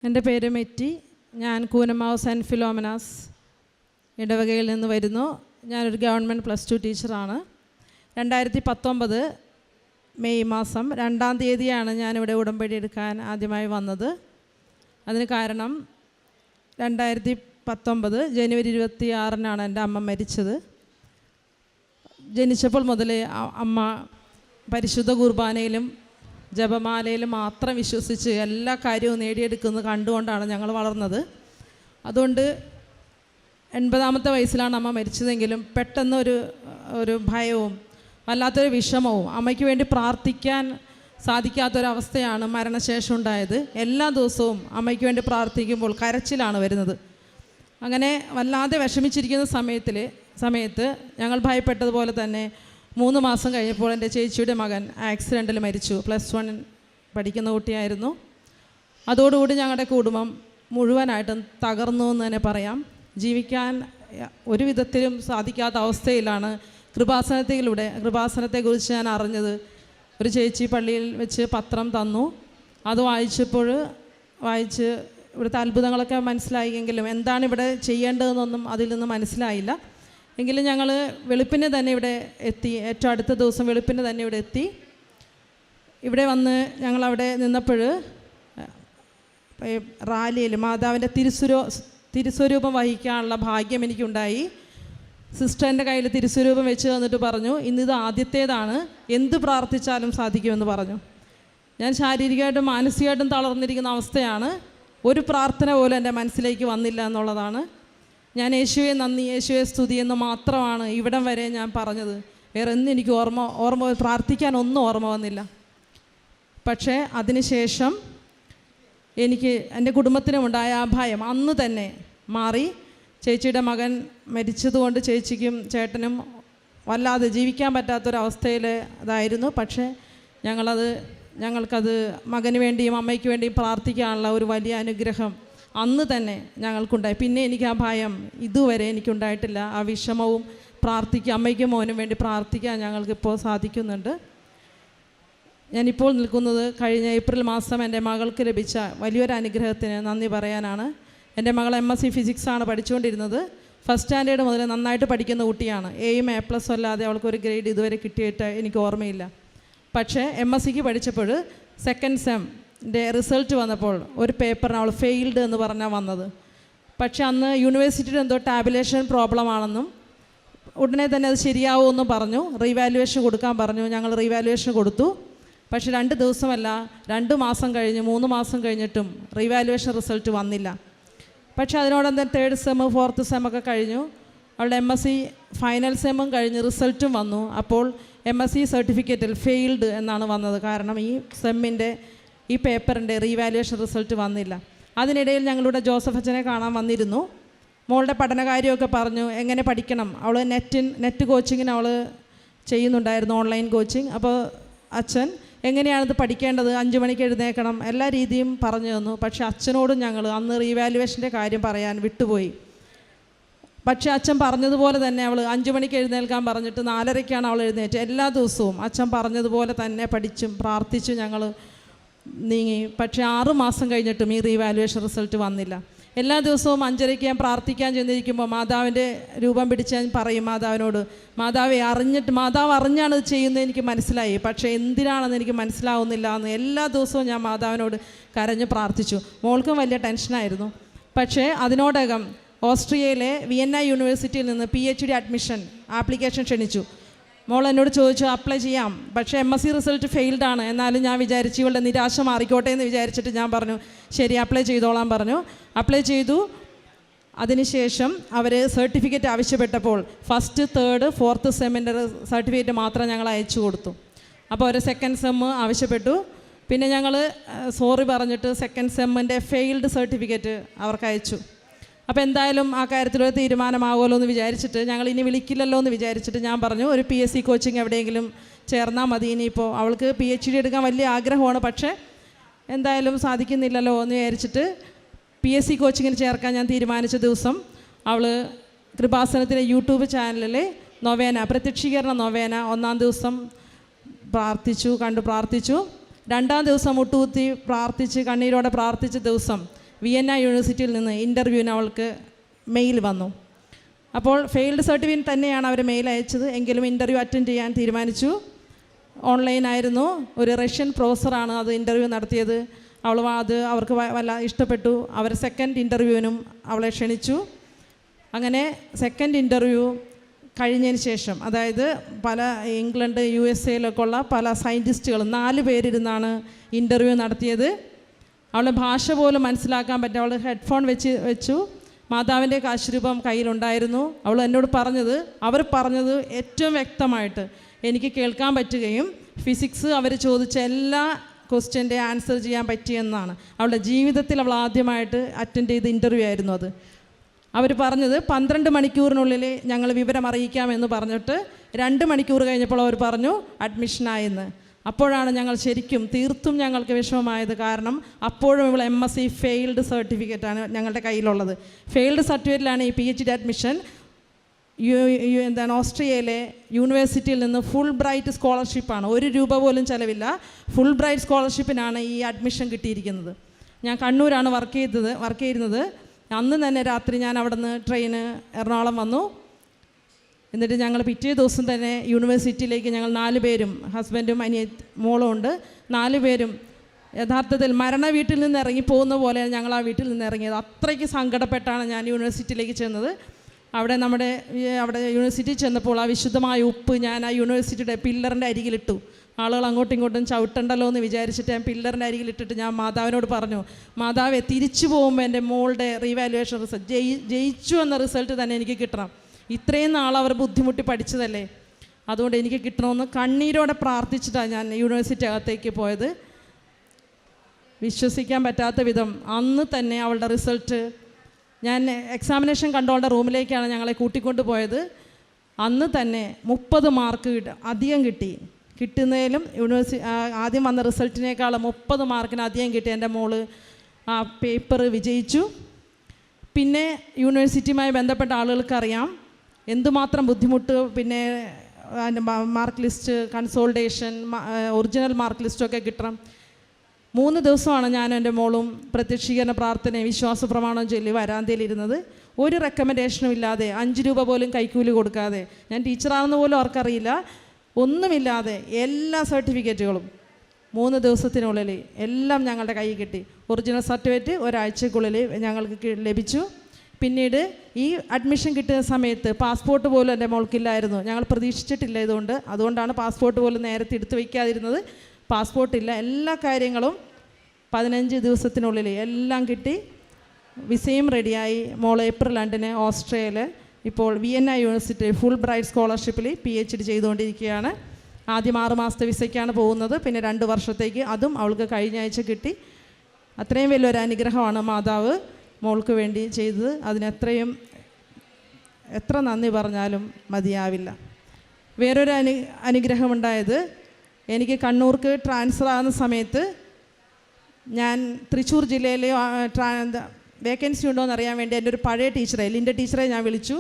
എൻ്റെ പേര് മെറ്റി. ഞാൻ കൂനമാവ് സെൻറ്റ് ഫിലോമിനാസ് ഇടവകയിൽ നിന്ന് വരുന്നു. ഞാനൊരു ഗവൺമെൻറ് +2 ടീച്ചറാണ്. 2019 മെയ് മാസം 2-ാം തീയതിയാണ് ഞാനിവിടെ ഉടമ്പടി എടുക്കാൻ ആദ്യമായി വന്നത്. അതിന് കാരണം 2019 ജനുവരി 26-നാണ് എൻ്റെ അമ്മ മരിച്ചത്. ജനിച്ചപ്പോൾ മുതലേ അമ്മ പരിശുദ്ധ കുർബാനയിലും ജപമാലയിലും മാത്രം വിശ്വസിച്ച് എല്ലാ കാര്യവും നേടിയെടുക്കുന്നത് കണ്ടുകൊണ്ടാണ് ഞങ്ങൾ വളർന്നത്. അതുകൊണ്ട് 80-ാമത്തെ വയസ്സിലാണ് അമ്മ മരിച്ചതെങ്കിലും പെട്ടെന്നൊരു ഭയവും വല്ലാത്തൊരു വിഷമവും അമ്മയ്ക്ക് വേണ്ടി പ്രാർത്ഥിക്കാൻ സാധിക്കാത്തൊരവസ്ഥയാണ് മരണശേഷം ഉണ്ടായത്. എല്ലാ ദിവസവും അമ്മയ്ക്ക് വേണ്ടി പ്രാർത്ഥിക്കുമ്പോൾ കരച്ചിലാണ് വരുന്നത്. അങ്ങനെ വല്ലാതെ വിഷമിച്ചിരിക്കുന്ന സമയത്ത് ഞങ്ങൾ ഭയപ്പെട്ടതുപോലെ തന്നെ 3 മാസം കഴിഞ്ഞപ്പോൾ എൻ്റെ ചേച്ചിയുടെ മകൻ ആക്സിഡൻറ്റിൽ മരിച്ചു. +1 പഠിക്കുന്ന കുട്ടിയായിരുന്നു. അതോടുകൂടി ഞങ്ങളുടെ കുടുംബം മുഴുവനായിട്ടും തകർന്നു എന്ന് തന്നെ പറയാം. ജീവിക്കാൻ ഒരു വിധത്തിലും സാധിക്കാത്ത അവസ്ഥയിലാണ് കൃപാസനത്തെക്കുറിച്ച് ഞാൻ അറിഞ്ഞത്. ഒരു ചേച്ചി പള്ളിയിൽ വെച്ച് പത്രം തന്നു. അത് വായിച്ച് ഇവിടുത്തെ അത്ഭുതങ്ങളൊക്കെ മനസ്സിലായെങ്കിലും എന്താണ് ഇവിടെ ചെയ്യേണ്ടതെന്നൊന്നും അതിൽ നിന്ന് മനസ്സിലായില്ല. എങ്കിലും ഞങ്ങൾ വെളുപ്പിന് തന്നെ ഇവിടെ എത്തി. ഏറ്റവും അടുത്ത ദിവസം വെളുപ്പിന് തന്നെ ഇവിടെ എത്തി. ഇവിടെ വന്ന് ഞങ്ങളവിടെ നിന്നപ്പോൾ റാലിയിൽ മാതാവിൻ്റെ തിരുസ്വരൂപം വഹിക്കാനുള്ള ഭാഗ്യം എനിക്കുണ്ടായി. സിസ്റ്റർ എൻ്റെ കയ്യിൽ തിരുസ്വരൂപം വെച്ച് തന്നിട്ട് പറഞ്ഞു, ഇന്നിത് ആദ്യത്തേതാണ്, എന്ത് പ്രാർത്ഥിച്ചാലും സാധിക്കുമെന്ന് പറഞ്ഞു. ഞാൻ ശാരീരികമായിട്ടും മാനസികമായിട്ടും തളർന്നിരിക്കുന്ന അവസ്ഥയാണ്. ഒരു പ്രാർത്ഥന പോലും എൻ്റെ മനസ്സിലേക്ക് വന്നില്ല എന്നുള്ളതാണ്. ഞാൻ യേശുവെ നന്ദി, യേശുവെ സ്തുതി എന്ന് മാത്രമാണ് ഇവിടം വരെ ഞാൻ പറഞ്ഞത്. വേറെ ഒന്നും എനിക്ക് ഓർമ്മ പ്രാർത്ഥിക്കാനൊന്നും ഓർമ്മ വന്നില്ല. പക്ഷേ അതിനുശേഷം എനിക്ക് എൻ്റെ കുടുംബത്തിനുമുണ്ടായ ആ ഭയം അന്ന് തന്നെ മാറി. ചേച്ചിയുടെ മകൻ മരിച്ചതുകൊണ്ട് ചേച്ചിക്കും ചേട്ടനും വല്ലാതെ ജീവിക്കാൻ പറ്റാത്തൊരവസ്ഥയിൽ അതായിരുന്നു. പക്ഷേ ഞങ്ങൾക്കത് മകന് വേണ്ടിയും അമ്മയ്ക്ക് വേണ്ടിയും പ്രാർത്ഥിക്കാനുള്ള ഒരു വലിയ അനുഗ്രഹം അന്ന് തന്നെ ഞങ്ങൾക്കുണ്ടായി. പിന്നെ എനിക്ക് ആ ഭയം ഇതുവരെ എനിക്കുണ്ടായിട്ടില്ല. ആ വിഷമവും അമ്മയ്ക്കും മോനും വേണ്ടി പ്രാർത്ഥിക്കാൻ ഞങ്ങൾക്കിപ്പോൾ സാധിക്കുന്നുണ്ട്. ഞാനിപ്പോൾ നിൽക്കുന്നത് കഴിഞ്ഞ ഏപ്രിൽ മാസം എൻ്റെ മകൾക്ക് ലഭിച്ച വലിയൊരു അനുഗ്രഹത്തിന് നന്ദി പറയാനാണ്. എൻ്റെ മകൾ MSc ഫിസിക്സാണ് പഠിച്ചുകൊണ്ടിരുന്നത്. ഫസ്റ്റ് സ്റ്റാൻഡേർഡ് മുതൽ നന്നായിട്ട് പഠിക്കുന്ന കുട്ടിയാണ്. Aയും A+ അല്ലാതെ അവൾക്കൊരു ഗ്രേഡ് ഇതുവരെ കിട്ടിയിട്ട് എനിക്ക് ഓർമ്മയില്ല. പക്ഷേ MScക്ക് പഠിച്ചപ്പോൾ സെക്കൻഡ് സെമ്മിൻ്റെ റിസൾട്ട് വന്നപ്പോൾ ഒരു പേപ്പറിന് അവൾ ഫെയിൽഡ് എന്ന് പറഞ്ഞാൽ വന്നത്. പക്ഷേ അന്ന് യൂണിവേഴ്സിറ്റിയിൽ എന്തോ ടാബുലേഷൻ പ്രോബ്ലം ആണെന്നും ഉടനെ തന്നെ അത് ശരിയാവുമെന്നും പറഞ്ഞു. റീവാലുവേഷൻ കൊടുക്കാൻ പറഞ്ഞു. ഞങ്ങൾ റീവാലുവേഷൻ കൊടുത്തു. പക്ഷേ 2 ദിവസമല്ല, 2 മാസം കഴിഞ്ഞ് 3 മാസം കഴിഞ്ഞിട്ടും റീവാലുവേഷൻ റിസൾട്ട് വന്നില്ല. പക്ഷേ അതിനോടൊപ്പം 3rd സെം 4th സെമ്മൊക്കെ കഴിഞ്ഞു. അവളുടെ MSc ഫൈനൽ സെമ്മും കഴിഞ്ഞ് റിസൾട്ടും വന്നു. അപ്പോൾ MSc സർട്ടിഫിക്കറ്റിൽ ഫെയിൽഡ് എന്നാണ് വന്നത്. കാരണം ഈ പേപ്പറിൻ്റെ റീവാലുവേഷൻ റിസൾട്ട് വന്നില്ല. അതിനിടയിൽ ഞങ്ങളുടെ ജോസഫ് അച്ഛനെ കാണാൻ വന്നിരുന്നു. മോളുടെ പഠനകാര്യമൊക്കെ പറഞ്ഞു, എങ്ങനെ പഠിക്കണം. അവൾ നെറ്റ് കോച്ചിങ്ങിന് അവൾ ചെയ്യുന്നുണ്ടായിരുന്നു, ഓൺലൈൻ കോച്ചിങ്. അപ്പോൾ അച്ഛൻ എങ്ങനെയാണിത് പഠിക്കേണ്ടത്, 5 മണിക്ക് എഴുന്നേൽക്കണം, എല്ലാ രീതിയും പറഞ്ഞു തന്നു. പക്ഷേ അച്ഛനോടും ഞങ്ങൾ അന്ന് റീവാലുവേഷൻ്റെ കാര്യം പറയാൻ വിട്ടുപോയി. പക്ഷേ അച്ഛൻ പറഞ്ഞതുപോലെ തന്നെ അവൾ 5 മണിക്ക് എഴുന്നേൽക്കാൻ പറഞ്ഞിട്ട് 4:30ക്കാണ് അവൾ എഴുന്നേറ്റ്. എല്ലാ ദിവസവും അച്ഛൻ പറഞ്ഞതുപോലെ തന്നെ പഠിച്ചും പ്രാർത്ഥിച്ചും ഞങ്ങൾ നീങ്ങി. പക്ഷേ 6 മാസം കഴിഞ്ഞിട്ടും ഈ റീവാലുവേഷൻ റിസൾട്ട് വന്നില്ല. എല്ലാ ദിവസവും 5:30ക്ക് ഞാൻ പ്രാർത്ഥിക്കാൻ ചെന്നിരിക്കുമ്പോൾ മാതാവിൻ്റെ രൂപം പിടിച്ച് ഞാൻ പറയും മാതാവിനോട്, മാതാവ് അറിഞ്ഞാണ് ഇത് ചെയ്യുന്നത് എനിക്ക് മനസ്സിലായി, പക്ഷേ എന്തിനാണെന്ന് എനിക്ക് മനസ്സിലാവുന്നില്ല എന്ന് എല്ലാ ദിവസവും ഞാൻ മാതാവിനോട് കരഞ്ഞ് പ്രാർത്ഥിച്ചു. മോൾക്കും വലിയ ടെൻഷനായിരുന്നു. പക്ഷേ അതിനോടകം ഓസ്ട്രിയയിലെ വിയന്ന യൂണിവേഴ്സിറ്റിയിൽ നിന്ന് PhD അഡ്മിഷൻ ആപ്ലിക്കേഷൻ ക്ഷണിച്ചു. മോൾ എന്നോട് ചോദിച്ചു അപ്ലൈ ചെയ്യാം. പക്ഷേ MSc റിസൾട്ട് ഫെയിൽഡാണ്. എന്നാലും ഞാൻ വിചാരിച്ചു ഇവളുടെ നിരാശ മാറിക്കോട്ടെ എന്ന് വിചാരിച്ചിട്ട് ഞാൻ പറഞ്ഞു ശരി അപ്ലൈ ചെയ്തോളാൻ പറഞ്ഞു. അപ്ലൈ ചെയ്തു. അതിനുശേഷം അവർ സർട്ടിഫിക്കറ്റ് ആവശ്യപ്പെട്ടപ്പോൾ 1st, 3rd, 4th സെമ്മിൻ്റെ സർട്ടിഫിക്കറ്റ് മാത്രം ഞങ്ങൾ അയച്ചു കൊടുത്തു. അപ്പോൾ ഒരു സെക്കൻഡ് സെമ്മ് ആവശ്യപ്പെട്ടു. പിന്നെ ഞങ്ങൾ സോറി പറഞ്ഞിട്ട് സെക്കൻഡ് സെമ്മിൻ്റെ ഫെയിൽഡ് സർട്ടിഫിക്കറ്റ് അവർക്ക് അയച്ചു. അപ്പോൾ എന്തായാലും ആ കാര്യത്തിലൊരു തീരുമാനമാകുമല്ലോ എന്ന് വിചാരിച്ചിട്ട് ഞങ്ങൾ ഇനി വിളിക്കില്ലല്ലോ എന്ന് വിചാരിച്ചിട്ട് ഞാൻ പറഞ്ഞു ഒരു PSc കോച്ചിങ് എവിടെയെങ്കിലും ചേർന്നാൽ മതി. ഇനിയിപ്പോൾ അവൾക്ക് PhD എടുക്കാൻ വലിയ ആഗ്രഹമാണ്, പക്ഷേ എന്തായാലും സാധിക്കുന്നില്ലല്ലോ എന്ന് വിചാരിച്ചിട്ട് PSc കോച്ചിങ്ങിന് ചേർക്കാൻ ഞാൻ തീരുമാനിച്ച ദിവസം അവൾ കൃപാസനത്തിലെ യൂട്യൂബ് ചാനലിൽ പ്രത്യക്ഷീകരണ നൊവേന 1-ാം ദിവസം പ്രാർത്ഥിച്ചു. 2-ാം ദിവസം മുട്ടുകുത്തി പ്രാർത്ഥിച്ച് കണ്ണീരോടെ പ്രാർത്ഥിച്ച ദിവസം വിയന്ന യൂണിവേഴ്സിറ്റിയിൽ നിന്ന് ഇൻ്റർവ്യൂവിന് അവൾക്ക് മെയിൽ വന്നു. അപ്പോൾ ഫെയിൽഡ് സർട്ടിഫിക്കറ്റ് തന്നെയാണ് അവർ മെയിൽ അയച്ചത്, എങ്കിലും ഇൻ്റർവ്യൂ അറ്റൻഡ് ചെയ്യാൻ തീരുമാനിച്ചു. ഓൺലൈനായിരുന്നു. ഒരു റഷ്യൻ പ്രൊഫസറാണ് അത് ഇൻ്റർവ്യൂ നടത്തിയത്. അത് അവർക്ക് വല്ല ഇഷ്ടപ്പെട്ടു. അവർ സെക്കൻഡ് ഇൻ്റർവ്യൂവിനും അവളെ ക്ഷണിച്ചു. അങ്ങനെ സെക്കൻഡ് ഇൻ്റർവ്യൂ കഴിഞ്ഞതിന് ശേഷം, അതായത് പല ഇംഗ്ലണ്ട് USA ഉള്ള പല സയൻറ്റിസ്റ്റുകളും 4 പേരിരുന്നാണ് ഇൻ്റർവ്യൂ നടത്തിയത്. അവളുടെ ഭാഷ പോലും മനസ്സിലാക്കാൻ പറ്റും. അവൾ ഹെഡ്ഫോൺ വെച്ചു. മാതാവിൻ്റെ കാശുരൂപം കയ്യിലുണ്ടായിരുന്നു. അവൾ എന്നോട് അവർ പറഞ്ഞത് ഏറ്റവും വ്യക്തമായിട്ട് എനിക്ക് കേൾക്കാൻ പറ്റുകയും ഫിസിക്സ് അവർ ചോദിച്ച എല്ലാ ക്വസ്റ്റ്യൻ്റെ ആൻസർ ചെയ്യാൻ പറ്റിയെന്നാണ്. അവളുടെ ജീവിതത്തിൽ അവൾ ആദ്യമായിട്ട് അറ്റൻഡ് ചെയ്ത ഇൻ്റർവ്യൂ ആയിരുന്നു അത്. അവർ പറഞ്ഞത് 12 മണിക്കൂറിനുള്ളിൽ ഞങ്ങൾ വിവരം അറിയിക്കാമെന്ന് പറഞ്ഞിട്ട് 2 മണിക്കൂർ കഴിഞ്ഞപ്പോൾ അവർ പറഞ്ഞു അഡ്മിഷനായെന്ന്. അപ്പോഴാണ് ഞങ്ങൾ ശരിക്കും തീർത്തും ഞങ്ങൾക്ക് വിഷമമായത്. കാരണം അപ്പോഴും ഇവൾ MSc ഫെയിൽഡ് സർട്ടിഫിക്കറ്റാണ് ഞങ്ങളുടെ കയ്യിലുള്ളത്. ഫെയിൽഡ് സർട്ടിഫിക്കറ്റിലാണ് ഈ PhD അഡ്മിഷൻ. ഓസ്ട്രിയയിലെ യൂണിവേഴ്സിറ്റിയിൽ നിന്ന് ഫുൾ ബ്രൈറ്റ് സ്കോളർഷിപ്പാണ്. 1 രൂപ പോലും ചിലവില്ല. ഫുൾ ബ്രൈറ്റ് സ്കോളർഷിപ്പിനാണ് ഈ അഡ്മിഷൻ കിട്ടിയിരിക്കുന്നത്. ഞാൻ കണ്ണൂരാണ് വർക്ക് ചെയ്യുന്നത്. അന്ന് തന്നെ രാത്രി ഞാൻ അവിടെ നിന്ന് ട്രെയിന് എറണാകുളം വന്നു. എന്നിട്ട് ഞങ്ങൾ പിറ്റേ ദിവസം തന്നെ യൂണിവേഴ്സിറ്റിയിലേക്ക് ഞങ്ങൾ 4 പേരും, ഹസ്ബൻഡും മോളും ഉണ്ട്, 4 പേരും യഥാർത്ഥത്തിൽ മരണ വീട്ടിൽ നിന്ന് ഇറങ്ങിപ്പോകുന്ന പോലെ ഞങ്ങൾ ആ വീട്ടിൽ നിന്ന് ഇറങ്ങിയത്. അത്രയ്ക്ക് സങ്കടപ്പെട്ടാണ് ഞാൻ യൂണിവേഴ്സിറ്റിയിലേക്ക് ചെന്നത്. അവിടെ യൂണിവേഴ്സിറ്റി ചെന്നപ്പോൾ ആ വിശുദ്ധമായ ഉപ്പ് ഞാൻ ആ യൂണിവേഴ്സിറ്റിയുടെ പില്ലറിൻ്റെ അരികിലിട്ടു. ആളുകൾ അങ്ങോട്ടും ഇങ്ങോട്ടും ചവിട്ടണ്ടല്ലോ എന്ന് വിചാരിച്ചിട്ട് ഞാൻ പില്ലറിൻ്റെ അരികിലിട്ടിട്ട് ഞാൻ മാതാവിനോട് പറഞ്ഞു, മാതാവെ തിരിച്ചു പോകുമ്പോൾ എൻ്റെ മോളുടെ റീവാലുവേഷൻ റിസൾട്ട് ജയിച്ചു എന്ന റിസൾട്ട് തന്നെ എനിക്ക് കിട്ടണം. ഇത്രയും നാൾ അവർ ബുദ്ധിമുട്ടി പഠിച്ചതല്ലേ, അതുകൊണ്ട് എനിക്ക് കിട്ടണമെന്ന് കണ്ണീരോടെ പ്രാർത്ഥിച്ചിട്ടാണ് ഞാൻ യൂണിവേഴ്സിറ്റി അകത്തേക്ക് പോയത്. വിശ്വസിക്കാൻ പറ്റാത്ത വിധം അന്ന് തന്നെ അവളുടെ റിസൾട്ട്, ഞാൻ എക്സാമിനേഷൻ കണ്ടവളുടെ റൂമിലേക്കാണ് ഞങ്ങളെ കൂട്ടിക്കൊണ്ട് പോയത്. അന്ന് തന്നെ 30 മാർക്ക് അധികം കിട്ടുന്നതിലും ആദ്യം വന്ന റിസൾട്ടിനേക്കാളും 30 മാർക്കിന് അധികം കിട്ടി എൻ്റെ മോള് ആ പേപ്പർ വിജയിച്ചു. പിന്നെ യൂണിവേഴ്സിറ്റിയുമായി ബന്ധപ്പെട്ട ആളുകൾക്കറിയാം എന്തുമാത്രം ബുദ്ധിമുട്ട്. പിന്നെ mark list, consultation, original mark ലിസ്റ്റൊക്കെ കിട്ടണം. 3 ദിവസമാണ് ഞാനും എൻ്റെ മോളും പ്രത്യക്ഷീകരണ പ്രാർത്ഥനയും വിശ്വാസ പ്രമാണവും ചൊല്ലി വരാന്തയിലിരുന്നത്. ഒരു റെക്കമെൻഡേഷനും ഇല്ലാതെ, 5 രൂപ പോലും കൈക്കൂലി കൊടുക്കാതെ, ഞാൻ ടീച്ചറാണെന്ന് പോലും അവർക്കറിയില്ല, ഒന്നുമില്ലാതെ എല്ലാ സർട്ടിഫിക്കറ്റുകളും 3 ദിവസത്തിനുള്ളിൽ എല്ലാം ഞങ്ങളുടെ കയ്യിൽ കിട്ടി. ഒറിജിനൽ സർട്ടിഫിക്കറ്റ് ഒരാഴ്ചക്കുള്ളിൽ ഞങ്ങൾക്ക് ലഭിച്ചു. പിന്നീട് ഈ അഡ്മിഷൻ കിട്ടുന്ന സമയത്ത് പാസ്പോർട്ട് പോലും എൻ്റെ മോൾക്കില്ലായിരുന്നു. ഞങ്ങൾ പ്രതീക്ഷിച്ചിട്ടില്ല അതുകൊണ്ടാണ് പാസ്പോർട്ട് പോലും നേരത്തെ എടുത്തു വയ്ക്കാതിരുന്നത്. പാസ്പോർട്ടില്ല. എല്ലാ കാര്യങ്ങളും 15 ദിവസത്തിനുള്ളിൽ എല്ലാം കിട്ടി. വിസയും റെഡിയായി. മോൾ ഏപ്രിൽ 2 ഓസ്ട്രിയയിൽ ഇപ്പോൾ വിയന്ന യൂണിവേഴ്സിറ്റി ഫുൾ ബ്രൈറ്റ് സ്കോളർഷിപ്പിൽ PhD ചെയ്തുകൊണ്ടിരിക്കുകയാണ്. ആദ്യം 6 മാസത്തെ വിസയ്ക്കാണ് പോകുന്നത്, പിന്നെ 2 വർഷത്തേക്ക്. അതും അവൾക്ക് കഴിഞ്ഞ ആഴ്ച കിട്ടി. അത്രയും വലിയൊരു അനുഗ്രഹമാണ് മാതാവ് മോൾക്ക് വേണ്ടി ചെയ്തത്. എത്ര നന്ദി പറഞ്ഞാലും മതിയാവില്ല. വേറൊരു അനുഗ്രഹമുണ്ടായത്, എനിക്ക് കണ്ണൂർക്ക് ട്രാൻസ്ഫർ ആകുന്ന സമയത്ത് ഞാൻ തൃശ്ശൂർ ജില്ലയിൽ വേക്കൻസി ഉണ്ടോ എന്ന് അറിയാൻ വേണ്ടി എൻ്റെ ഒരു പഴയ ടീച്ചറെ, ലിൻഡ ടീച്ചറെ ഞാൻ വിളിച്ചു.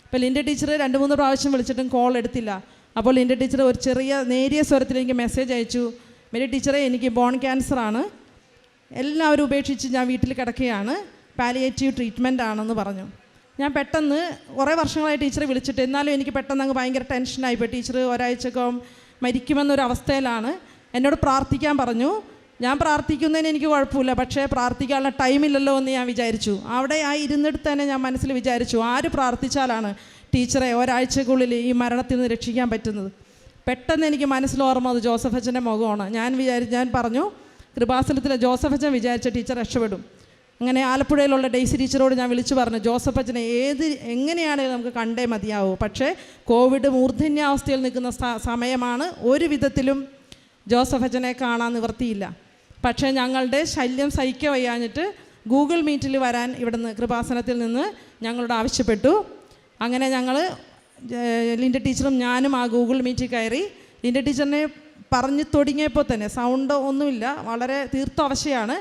അപ്പോൾ ലിൻഡ ടീച്ചർ 2-3 പ്രാവശ്യം വിളിച്ചിട്ടും കോൾ എടുത്തില്ല. അപ്പോൾ ലിൻഡ ടീച്ചർ ഒരു നേരിയ സ്വരത്തിൽ എനിക്ക് മെസ്സേജ് അയച്ചു, മേരി ടീച്ചറെ എനിക്ക് ബോൺ ക്യാൻസറാണ്, എല്ലാവരും ഉപേക്ഷിച്ച് ഞാൻ വീട്ടിൽ കിടക്കുകയാണ്, പാലിയേറ്റീവ് ട്രീറ്റ്മെൻ്റ് ആണെന്ന് പറഞ്ഞു. ഞാൻ പെട്ടെന്ന് കുറേ വർഷങ്ങളായി ടീച്ചറെ വിളിച്ചിട്ട്, എന്നാലും എനിക്ക് പെട്ടെന്ന് അങ്ങ് ഭയങ്കര ടെൻഷനായിപ്പോയി. ടീച്ചർ ഒരാഴ്ചക്കകം മരിക്കുമെന്നൊരവസ്ഥയിലാണ്. എന്നോട് പ്രാർത്ഥിക്കാൻ പറഞ്ഞു. ഞാൻ പ്രാർത്ഥിക്കുന്നതിന് എനിക്ക് കുഴപ്പമില്ല, പക്ഷേ പ്രാർത്ഥിക്കാനുള്ള ടൈമില്ലല്ലോ എന്ന് ഞാൻ വിചാരിച്ചു. അവിടെ ഇരുന്നിടത്ത് തന്നെ ഞാൻ മനസ്സിൽ വിചാരിച്ചു, ആര് പ്രാർത്ഥിച്ചാലാണ് ടീച്ചറെ ഒരാഴ്ചക്കുള്ളിൽ ഈ മരണത്തിൽ നിന്ന് രക്ഷിക്കാൻ പറ്റുന്നത്. പെട്ടെന്ന് എനിക്ക് മനസ്സിൽ ഓർമ്മ അത് ജോസഫ് അച്ഛൻ്റെ മുഖമാണ്. ഞാൻ പറഞ്ഞു, കൃപാസനത്തിലെ ജോസഫ് അച്ഛൻ വിചാരിച്ച ടീച്ചർ രക്ഷപ്പെടും. അങ്ങനെ ആലപ്പുഴയിലുള്ള ഡെയ്സി ടീച്ചറോട് ഞാൻ വിളിച്ചു പറഞ്ഞു, ജോസഫ് അച്ഛനെ എങ്ങനെയാണെങ്കിലും നമുക്ക് കണ്ടേ മതിയാവൂ, പക്ഷേ കോവിഡ് മൂർധന്യാവസ്ഥയിൽ നിൽക്കുന്ന സമയമാണ്, ഒരു വിധത്തിലും ജോസഫ് അച്ഛനെ കാണാൻ നിവർത്തിയില്ല. പക്ഷേ ഞങ്ങളുടെ ശല്യം സഹിക്കാൻ വയ്യാഞ്ഞിട്ട് ഗൂഗിൾ മീറ്റിൽ വരാൻ ഇവിടുന്ന് കൃപാസനത്തിൽ നിന്ന് ഞങ്ങളോട് ആവശ്യപ്പെട്ടു. അങ്ങനെ ഞങ്ങൾ ലിൻഡ ടീച്ചറും ഞാനും ആ ഗൂഗിൾ മീറ്റിൽ കയറി. ലിൻഡ ടീച്ചറിനെ പറഞ്ഞു തുടങ്ങിയപ്പോൾ തന്നെ സൗണ്ട് ഒന്നുമില്ല, വളരെ തീർത്ത അവശയാണ്.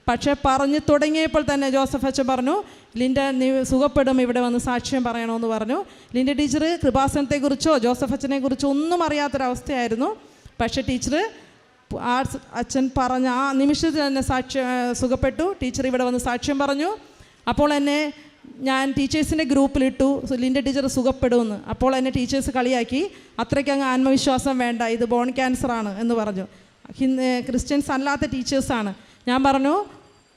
പക്ഷേ പറഞ്ഞു തുടങ്ങിയപ്പോൾ തന്നെ ജോസഫ് അച്ഛൻ പറഞ്ഞു, ലിൻഡ നീ സുഖപ്പെടും, ഇവിടെ വന്ന് സാക്ഷ്യം പറയണമെന്ന് പറഞ്ഞു. ലിൻഡ ടീച്ചർ കൃപാസനത്തെക്കുറിച്ചോ ജോസഫ് അച്ഛനെക്കുറിച്ചോ ഒന്നും അറിയാത്തൊരവസ്ഥയായിരുന്നു. പക്ഷേ ടീച്ചർ അച്ഛൻ പറഞ്ഞ ആ നിമിഷത്തിൽ തന്നെ സുഖപ്പെട്ടു. ടീച്ചർ ഇവിടെ വന്ന് സാക്ഷ്യം പറഞ്ഞു. അപ്പോൾ എന്നെ ഞാൻ ടീച്ചേഴ്സിൻ്റെ ഗ്രൂപ്പിലിട്ടു, ലിൻഡ ടീച്ചർ സുഖപ്പെടുമെന്ന്. അപ്പോൾ എന്നെ ടീച്ചേഴ്സ് കളിയാക്കി, അത്രയ്ക്കങ്ങ് ആത്മവിശ്വാസം വേണ്ട, ഇത് ബോൺ ക്യാൻസറാണ് എന്ന് പറഞ്ഞു. ക്രിസ്ത്യൻസ് അല്ലാത്ത ടീച്ചേഴ്സാണ്. ഞാൻ പറഞ്ഞു,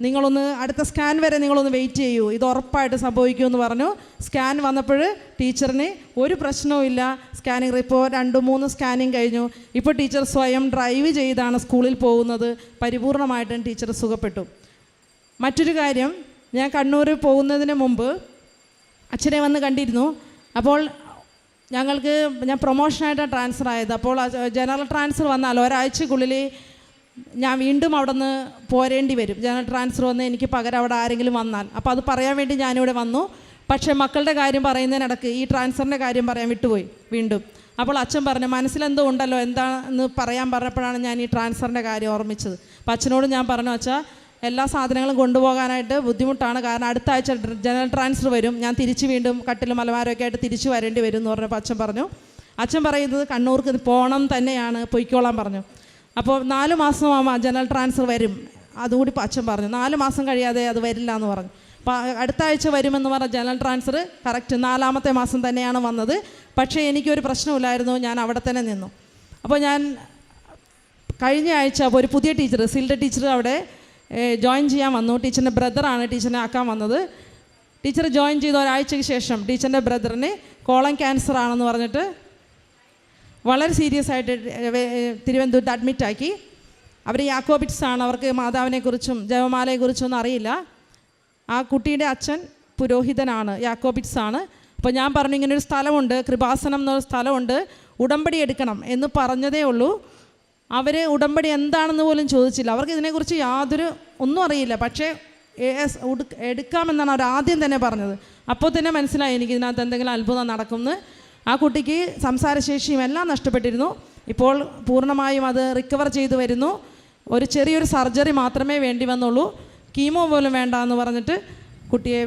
നിങ്ങളൊന്ന് അടുത്ത സ്കാൻ വരെ നിങ്ങളൊന്ന് വെയിറ്റ് ചെയ്യൂ, ഇത് ഉറപ്പായിട്ട് സംഭവിക്കുമെന്ന് പറഞ്ഞു. സ്കാൻ വന്നപ്പോൾ ടീച്ചറിന് ഒരു പ്രശ്നവും ഇല്ല. സ്കാനിങ് റിപ്പോർട്ട് 2-3 സ്കാനിങ് കഴിഞ്ഞു. ഇപ്പോൾ ടീച്ചർ സ്വയം ഡ്രൈവ് ചെയ്താണ് സ്കൂളിൽ പോകുന്നത്. പരിപൂർണമായിട്ടും ടീച്ചർ സുഖപ്പെട്ടു. മറ്റൊരു കാര്യം, ഞാൻ കണ്ണൂർ പോകുന്നതിന് മുമ്പ് അച്ഛനെ വന്ന് കണ്ടിരുന്നു. അപ്പോൾ ഞാൻ പ്രൊമോഷനായിട്ടാണ് ട്രാൻസ്ഫർ ആയത്. അപ്പോൾ ജനറൽ ട്രാൻസ്ഫർ വന്നാൽ ഒരാഴ്ചക്കുള്ളിൽ ഞാൻ വീണ്ടും അവിടെ നിന്ന് പോരേണ്ടി വരും. ജനറൽ ട്രാൻസ്ഫർ വന്ന് എനിക്ക് പകരം അവിടെ ആരെങ്കിലും വന്നാൽ. അപ്പോൾ അത് പറയാൻ വേണ്ടി ഞാനിവിടെ വന്നു. പക്ഷേ മക്കളുടെ കാര്യം പറയുന്നതിനിടയ്ക്ക് ഈ ട്രാൻസ്ഫറിൻ്റെ കാര്യം പറയാൻ വിട്ടുപോയി വീണ്ടും. അപ്പോൾ അച്ഛൻ പറഞ്ഞു, മനസ്സിലെന്തോ ഉണ്ടല്ലോ, എന്താണെന്ന് പറയാൻ പറഞ്ഞപ്പോഴാണ് ഞാൻ ഈ ട്രാൻസ്ഫറിൻ്റെ കാര്യം ഓർമ്മിച്ചത്. അപ്പോൾ അച്ഛനോട് ഞാൻ പറഞ്ഞു, അച്ഛാ എല്ലാ സാധനങ്ങളും കൊണ്ടുപോകാനായിട്ട് ബുദ്ധിമുട്ടാണ്, കാരണം അടുത്ത ആഴ്ച ജനറൽ ട്രാൻസ്ഫർ വരും, ഞാൻ തിരിച്ച് വീണ്ടും കട്ടിലും മലമാരമൊക്കെ ആയിട്ട് തിരിച്ച് വരേണ്ടി വരും എന്ന് പറഞ്ഞപ്പോൾ അച്ഛൻ പറയുന്നത് കണ്ണൂർക്ക് പോകണം തന്നെയാണ്, പൊയ്ക്കോളാൻ പറഞ്ഞു. അപ്പോൾ 4 മാസമാകുമ്പോൾ ജനറൽ ട്രാൻസ്ഫർ വരും, അതുകൂടി അച്ഛൻ പറഞ്ഞു. 4 മാസം കഴിയാതെ അത് വരില്ല എന്ന് പറഞ്ഞു. അപ്പോൾ അടുത്ത ആഴ്ച വരുമെന്ന് പറഞ്ഞ ജനറൽ ട്രാൻസ്ഫർ കറക്റ്റ് 4ാമത്തെ മാസം തന്നെയാണ് വന്നത്. പക്ഷേ എനിക്കൊരു പ്രശ്നമില്ലായിരുന്നു, ഞാൻ അവിടെ തന്നെ നിന്നു. അപ്പോൾ ഞാൻ കഴിഞ്ഞ ആഴ്ച ഒരു പുതിയ ടീച്ചർ, സിൽഡ ടീച്ചർ അവിടെ ജോയിൻ ചെയ്യാൻ വന്നു. ടീച്ചറിൻ്റെ ബ്രദറാണ് ടീച്ചറിനെ ആക്കാൻ വന്നത്. ടീച്ചർ ജോയിൻ ചെയ്ത ഒരാഴ്ചയ്ക്ക് ശേഷം ടീച്ചറിൻ്റെ ബ്രദറിന് കോളൻ ക്യാൻസർ ആണെന്ന് പറഞ്ഞിട്ട് വളരെ സീരിയസ് ആയിട്ട് തിരുവനന്തപുരത്ത് അഡ്മിറ്റാക്കി. അവർ യാക്കോബിറ്റ്സ് ആണ്, അവർക്ക് മാതാവിനെക്കുറിച്ചും ജപമാലയെക്കുറിച്ചും ഒന്നും അറിയില്ല. ആ കുട്ടിയുടെ അച്ഛൻ പുരോഹിതനാണ്, യാക്കോബിറ്റ്സ് ആണ്. അപ്പോൾ ഞാൻ പറഞ്ഞു, ഇങ്ങനൊരു സ്ഥലമുണ്ട്, കൃപാസനം എന്നൊരു സ്ഥലമുണ്ട്, ഉടമ്പടി എടുക്കണം എന്ന് പറഞ്ഞതേ ഉള്ളൂ. അവർ ഉടമ്പടി എന്താണെന്ന് പോലും ചോദിച്ചില്ല. അവർക്ക് ഇതിനെക്കുറിച്ച് ഒന്നും അറിയില്ല. പക്ഷേ എടുക്കാമെന്നാണ് അവർ ആദ്യം തന്നെ പറഞ്ഞത്. അപ്പോൾ തന്നെ മനസ്സിലായി എനിക്ക് ഇതിനകത്ത് എന്തെങ്കിലും അത്ഭുതം നടക്കുമെന്ന്. ആ കുട്ടിക്ക് സംസാരശേഷിയും എല്ലാം നഷ്ടപ്പെട്ടിരുന്നു. ഇപ്പോൾ പൂർണ്ണമായും അത് റിക്കവർ ചെയ്തു വരുന്നു. ഒരു ചെറിയൊരു സർജറി മാത്രമേ വേണ്ടി വന്നുള്ളൂ, കീമോ പോലും വേണ്ട എന്ന് പറഞ്ഞിട്ട് കുട്ടിയെ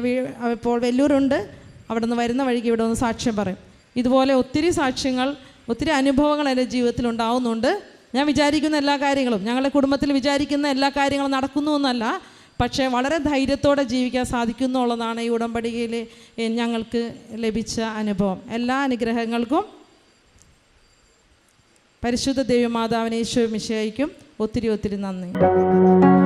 ഇപ്പോൾ വെല്ലൂരുണ്ട്. അവിടെ നിന്ന് വരുന്ന വഴിക്ക് ഇവിടെ ഒന്ന് സാക്ഷ്യം പറയും. ഇതുപോലെ ഒത്തിരി സാക്ഷ്യങ്ങൾ, ഒത്തിരി അനുഭവങ്ങൾ എൻ്റെ ജീവിതത്തിൽ ഉണ്ടാവുന്നുണ്ട്. ഞാൻ വിചാരിക്കുന്ന എല്ലാ കാര്യങ്ങളും, ഞങ്ങളുടെ കുടുംബത്തിൽ വിചാരിക്കുന്ന എല്ലാ കാര്യങ്ങളും നടക്കുന്നു എന്നല്ല, പക്ഷേ വളരെ ധൈര്യത്തോടെ ജീവിക്കാൻ സാധിക്കുന്നു എന്നുള്ളതാണ് ഈ ഉടമ്പടിയിൽ ഞങ്ങൾക്ക് ലഭിച്ച അനുഭവം. എല്ലാ അനുഗ്രഹങ്ങൾക്കും പരിശുദ്ധ ദൈവമാതാവിനെ ഈശോ മിശിഹായ്ക്കും ഒത്തിരി നന്ദി.